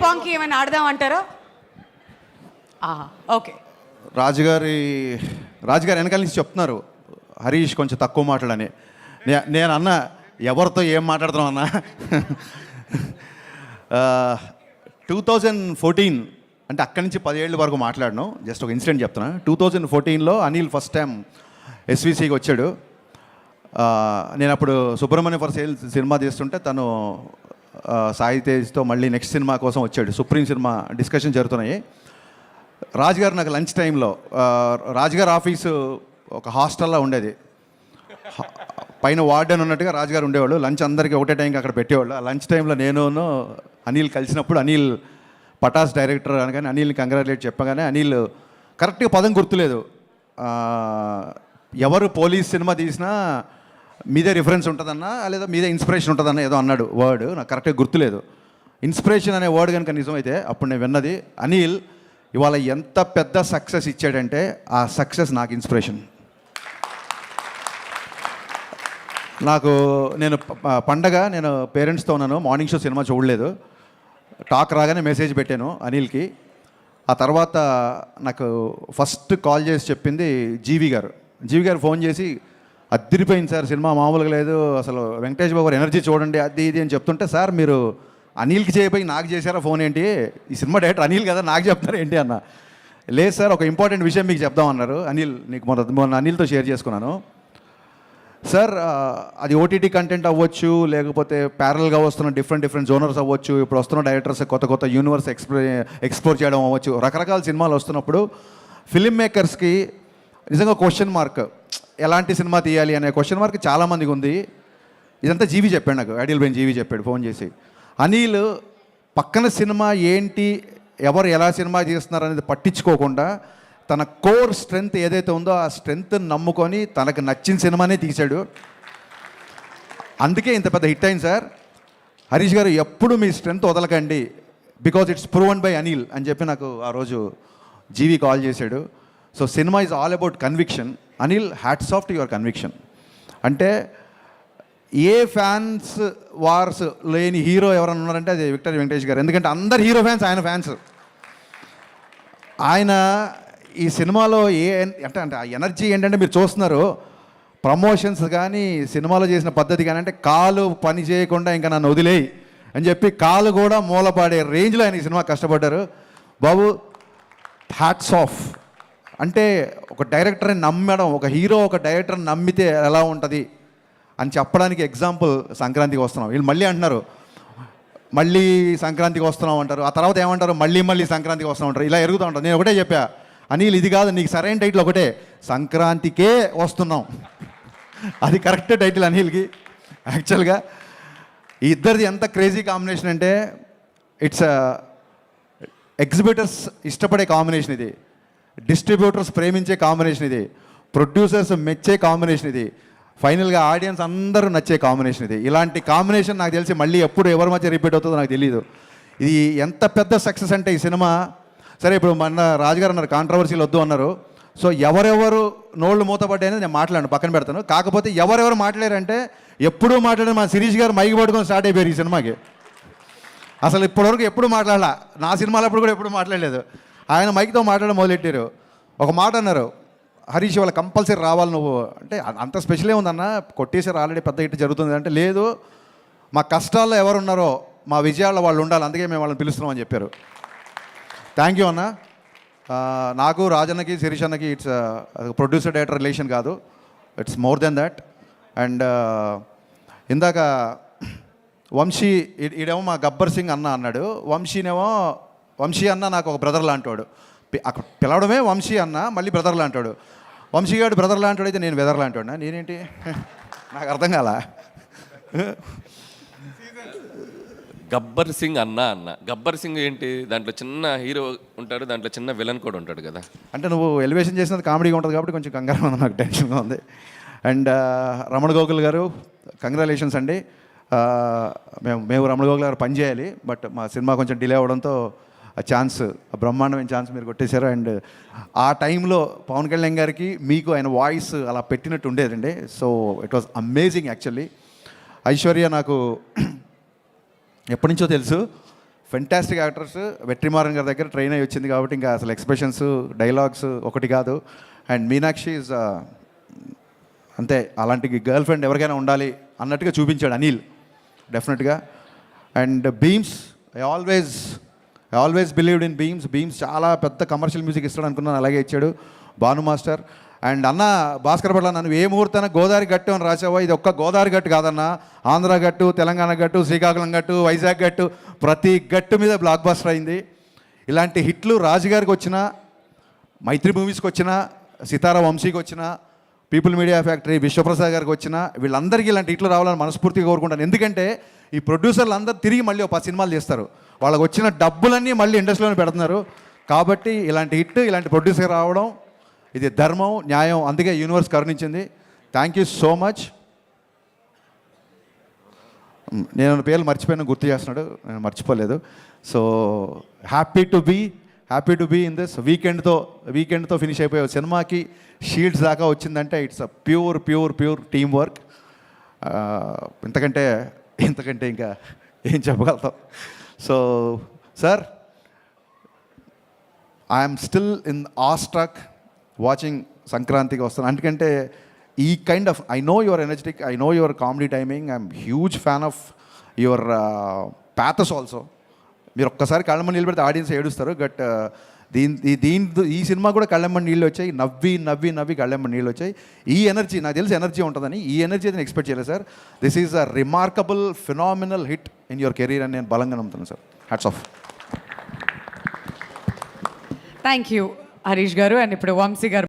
పాంగ్కి ఏమైనా ఆడదామంటారా? ఓకే. రాజుగారు వెనకాల నుంచి చెప్తున్నారు హరీష్ కొంచెం తక్కువ మాట్లాడని. నేను అన్న ఎవరితో ఏం మాట్లాడుతున్నాం అన్న. 2014 అంటే అక్కడి నుంచి 10 ఏళ్ళ వరకు మాట్లాడను. జస్ట్ ఒక ఇన్సిడెంట్ చెప్తున్నా. 2014లో అనిల్ ఫస్ట్ టైం ఎస్విసికి వచ్చాడు. నేను అప్పుడు సుబ్రహ్మణ్య ఫర్ సేల్ సినిమా తీస్తుంటే తను సాయి తేజ్తో మళ్ళీ నెక్స్ట్ సినిమా కోసం వచ్చాడు. సుప్రీం సినిమా డిస్కషన్ జరుగుతున్నాయి. రాజుగారు నాకు లంచ్ టైంలో, రాజుగారు ఆఫీసు ఒక హాస్టల్లో ఉండేది. పైన వార్డెన్ ఉన్నట్టుగా రాజుగారు ఉండేవాళ్ళు. లంచ్ అందరికీ ఒకటే టైంకి అక్కడ పెట్టేవాళ్ళు. ఆ లంచ్ టైంలో నేను అనిల్ కలిసినప్పుడు అనిల్ పటాస్ డైరెక్టర్ అనగానే అనిల్ని కంగ్రాచులేట్ చెప్పగానే అనిల్ కరెక్ట్గా పదం గుర్తులేదు. ఎవరు పోలీస్ సినిమా తీసినా మీదే రిఫరెన్స్ ఉంటుందన్నా లేదా మీదే ఇన్స్పిరేషన్ ఉంటుందన్న ఏదో అన్నాడు వర్డ్, నాకు కరెక్ట్గా గుర్తులేదు. ఇన్స్పిరేషన్ అనే వర్డ్ కనుక నిజమైతే అప్పుడు నేను విన్నది. అనిల్ ఇవాళ ఎంత పెద్ద సక్సెస్ ఇచ్చాడంటే ఆ సక్సెస్ నాకు ఇన్స్పిరేషన్. నేను పండగ నేను పేరెంట్స్తో ఉన్నాను, మార్నింగ్ షో సినిమా చూడలేదు. టాక్ రాగానే మెసేజ్ పెట్టాను అనిల్కి. ఆ తర్వాత నాకు ఫస్ట్ కాల్ చేసి చెప్పింది జీవి గారు ఫోన్ చేసి అద్దిరిపోయింది సార్ సినిమా మామూలుగా లేదు, అసలు వెంకటేష్ బాబు గారు ఎనర్జీ చూడండి అది ఇది అని చెప్తుంటే, సార్ మీరు అనిల్కి చేయబోయి నాకు చేశారా ఫోన్ ఏంటి, ఈ సినిమా డైరెక్టర్ అనిల్ కదా నాకు చెప్తారా ఏంటి అన్న. లేదు సార్ ఒక ఇంపార్టెంట్ విషయం మీకు చెప్దామన్నారు. అనిల్ నీకు మొన్న అనిల్తో షేర్ చేసుకున్నాను సార్. అది ఓటీటీ కంటెంట్ అవ్వచ్చు, లేకపోతే ప్యారల్గా వస్తున్న డిఫరెంట్ జోనర్స్ అవ్వచ్చు, ఇప్పుడు వస్తున్న డైరెక్టర్స్ కొత్త యూనివర్స్ ఎక్స్ప్లోర్ చేయడం అవ్వచ్చు, రకరకాల సినిమాలు వస్తున్నప్పుడు ఫిలిం మేకర్స్కి నిజంగా క్వశ్చన్ మార్క్, ఎలాంటి సినిమా తీయాలి అనే క్వశ్చన్ మార్క్ చాలామందికి ఉంది. ఇదంతా జీవి చెప్పాడు నాకు, ఐడియల్ బ్రెయిన్ జీవి చెప్పాడు ఫోన్ చేసి. అనిల్ పక్కన సినిమా ఏంటి, ఎవరు ఎలా సినిమా చేస్తున్నారు అనేది పట్టించుకోకుండా తన కోర్ స్ట్రెంగ్త్ ఏదైతే ఉందో ఆ స్ట్రెంగ్త్ నమ్ముకొని తనకు నచ్చిన సినిమానే తీశాడు. అందుకే ఇంత పెద్ద హిట్ అయింది సార్. హరీష్ గారు ఎప్పుడు మీ స్ట్రెంగ్త్ వదలకండి, because it's proven by Anil అని చెప్పి నాకు ఆ రోజు జీవి కాల్ చేశాడు. So cinema is all about conviction. Anil, hats off to your conviction. అంటే ఏ ఫ్యాన్స్ వార్స్ లేని హీరో ఎవరైనా ఉన్నారంటే అది విక్టరీ వెంకటేష్ గారు. ఎందుకంటే అందరు హీరో ఫ్యాన్స్ ఆయన ఫ్యాన్స్. ఆయన ఈ సినిమాలో అంటే ఆ ఎనర్జీ ఏంటంటే మీరు చూస్తున్నారు, ప్రమోషన్స్ కానీ సినిమాలో చేసిన పద్ధతి కానీ, అంటే కాలు పని చేయకుండా ఇంకా నన్ను వదిలేయి అని చెప్పి కాలు కూడా మూలపాడే రేంజ్లో ఆయన ఈ సినిమా కష్టపడ్డారు. బాబు హ్యాట్స్ ఆఫ్. అంటే ఒక డైరెక్టర్ని నమ్మడం, ఒక హీరో ఒక డైరెక్టర్ని నమ్మితే ఎలా ఉంటుంది అని చెప్పడానికి ఎగ్జాంపుల్ సంక్రాంతికి వస్తున్నాం. వీళ్ళు మళ్ళీ అంటున్నారు మళ్ళీ సంక్రాంతికి వస్తున్నాం అంటారు, ఆ తర్వాత ఏమంటారు మళ్ళీ సంక్రాంతికి వస్తున్నాం అంటారు, ఇలా ఎరుగుతూ ఉంటారు. నేను ఒకటే చెప్పా, అనిల్ ఇది కాదు నీకు సరైన టైటిల్ ఒకటే, సంక్రాంతికే వస్తున్నాం. అది కరెక్ట్ టైటిల్ అనిల్కి. యాక్చువల్గా ఈ ఇద్దరిది ఎంత క్రేజీ కాంబినేషన్ అంటే ఇట్స్ ఎగ్జిబిటర్స్ ఇష్టపడే కాంబినేషన్ ఇది, డిస్ట్రిబ్యూటర్స్ ప్రేమించే కాంబినేషన్ ఇది, ప్రొడ్యూసర్స్ మెచ్చే కాంబినేషన్ ఇది, ఫైనల్గా ఆడియన్స్ అందరూ నచ్చే కాంబినేషన్ ఇది. ఇలాంటి కాంబినేషన్ నాకు తెలిసి మళ్ళీ ఎప్పుడు ఎవరి మధ్య రిపీట్ అవుతుందో నాకు తెలియదు. ఇది ఎంత పెద్ద సక్సెస్ అంటే ఈ సినిమా. సరే ఇప్పుడు మన రాజుగారు అన్నారు కాంట్రవర్సీలు వద్దు అన్నారు. సో ఎవరెవరు నోళ్ళు మూతపడ్డాయని నేను మాట్లాడను, పక్కన పెడతాను. కాకపోతే ఎవరెవరు మాట్లాడారంటే ఎప్పుడూ మాట్లాడారు మా శిరీష్ గారు మైక్ పట్టుకొని స్టార్ట్ అయిపోయారు ఈ సినిమాకి. అసలు ఇప్పటివరకు ఎప్పుడు మాట్లాడాల, నా సినిమాలప్పుడు కూడా ఎప్పుడు మాట్లాడలేదు. ఆయన మైక్తో మాట్లాడడం మొదలెట్టారు. ఒక మాట అన్నారు, హరీష్ వాళ్ళ కంపల్సరీ రావాలి నువ్వు అంటే. అంత స్పెషలే ఉందన్న, కొట్టేసారు ఆల్రెడీ పెద్ద హిట్ జరుగుతుంది అంటే. లేదు మా కష్టాల్లో ఎవరు ఉన్నారో మా విజయాల్లో వాళ్ళు ఉండాలి, అందుకే మేము వాళ్ళని పిలుస్తున్నామని చెప్పారు. థ్యాంక్ యూ అన్న. నాకు రాజన్నకి శిరీష్ అన్నకి ఇట్స్ ప్రొడ్యూసర్ డైరెక్టర్ రిలేషన్ కాదు, it's more than that. And ఇందాక వంశీ ఈడేమో మా గబ్బర్ సింగ్ అన్న అన్నాడు, వంశీ అన్న నాకు ఒక బ్రదర్ లాంటివాడు. అక్కడ పిలవడమే వంశీ అన్న, మళ్ళీ బ్రదర్ లాంటాడు. వంశీ గారు బ్రదర్ లాంటాడు, అయితే నేను వెదర్ లాంటాడు. నేనేంటి నాకు అర్థం కాల. గబ్బర్ సింగ్ అన్న గబ్బర్ సింగ్ ఏంటి, దాంట్లో చిన్న హీరో ఉంటాడు, దాంట్లో చిన్న విలన్ కూడా ఉంటాడు కదా. అంటే నువ్వు ఎలివేషన్ చేసినది కామెడీగా ఉంటుంది కాబట్టి కొంచెం కంగారు ఉంది, నాకు టెన్షన్గా ఉంది. అండ్ రమణ గోకుల్ గారు కంగ్రాచులేషన్స్ అండి. మేము రమణ గోకుల్ గారు పని చేయాలి, బట్ మా సినిమా కొంచెం డిలే అవ్వడంతో ఆ ఛాన్స్, ఆ బ్రహ్మాండమైన ఛాన్స్ మీరు కొట్టేశారు. అండ్ ఆ టైంలో పవన్ కళ్యాణ్ గారికి మీకు ఆయన వాయిస్ అలా పెట్టినట్టు ఉండేదండి. So it was amazing actually. Aishwarya నాకు ఎప్పటి నుంచో తెలుసు, ఫెంటాస్టిక్ యాక్టర్స్. వెట్రిమారన్ గారి దగ్గర ట్రైన్ అయ్యి వచ్చింది కాబట్టి ఇంకా అసలు ఎక్స్ప్రెషన్స్ డైలాగ్స్ ఒకటి కాదు. అండ్ మీనాక్షి ఇస్ అంతే, అలాంటి గర్ల్ ఫ్రెండ్ ఎవరికైనా ఉండాలి అన్నట్టుగా చూపించాడు అనిల్ డెఫినెట్గా. And Bheems, I always believed in Bheems చాలా పెద్ద కమర్షియల్ మ్యూజిక్ ఇస్తాడు అనుకున్నాను, అలాగే ఇచ్చాడు భాను మాస్టర్. అండ్ అన్న భాస్కర్ పట్ల నన్ను ఏ ముహూర్తాన గోదావరి గట్టు అని రాసావో, ఇది ఒక్క గోదావరి గట్టు కాదన్న, ఆంధ్ర గట్టు, తెలంగాణ గట్టు, శ్రీకాకుళం గట్టు, వైజాగ్ గట్టు, ప్రతి గట్టు మీద బ్లాక్ బస్టర్ అయింది. ఇలాంటి హిట్లు రాజుగారికి వచ్చిన, మైత్రి మూవీస్కి వచ్చిన, సితారా వంశీకి వచ్చిన, పీపుల్ మీడియా ఫ్యాక్టరీ విశ్వప్రసాద్ గారికి వచ్చిన, వీళ్ళందరికీ ఇలాంటి హిట్లు రావాలని మనస్ఫూర్తిగా కోరుకుంటాను. ఎందుకంటే ఈ ప్రొడ్యూసర్లు అందరూ తిరిగి మళ్ళీ ఒక 10 సినిమాలు చేస్తారు, వాళ్ళకి వచ్చిన డబ్బులన్నీ మళ్ళీ ఇండస్ట్రీలోనే పెడుతున్నారు. కాబట్టి ఇలాంటి హిట్, ఇలాంటి ప్రొడ్యూసర్ రావడం ఇది ధర్మం, న్యాయం, అందుకే యూనివర్స్ కరుణించింది. Thank you so much. నేను పేర్లు మర్చిపోయినా గుర్తు చేస్తున్నాడు, నేను మర్చిపోలేదు. So happy to be in this. వీకెండ్తో ఫినిష్ అయిపోయే సినిమాకి షీల్డ్స్ దాకా వచ్చిందంటే it's a pure team work. ఇంతకంటే ఇంకా ఏం చెప్పగలుగుతాం. So sir, I'm still in awestruck watching సంక్రాంతికి వస్తాను. ఎందుకంటే ఈ kind of, I know your energetic, I know your comedy timing, I'm huge fan of your pathos also. మీరు ఒక్కసారి కళ్ళమ్మని నీళ్ళు పెడితే ఆడియన్స్ ఏడుస్తారు. బట్ ఈ సినిమా కూడా కళ్ళమ్మని నీళ్ళు వచ్చాయి, నవ్వి కళ్ళమ్మని నీళ్ళు వచ్చాయి. ఈ ఎనర్జీ నాకు తెలిసి ఎనర్జీ ఉంటుందని, ఈ ఎనర్జీ అయితే నేను ఎక్స్పెక్ట్ చేయలేదు sir. This is a remarkable phenomenal hit in your career అని నేను బలంగా నమ్ముతున్నాను sir. Hats off. Thank you Harish గారు. అండ్ ఇప్పుడు వంశీ గారు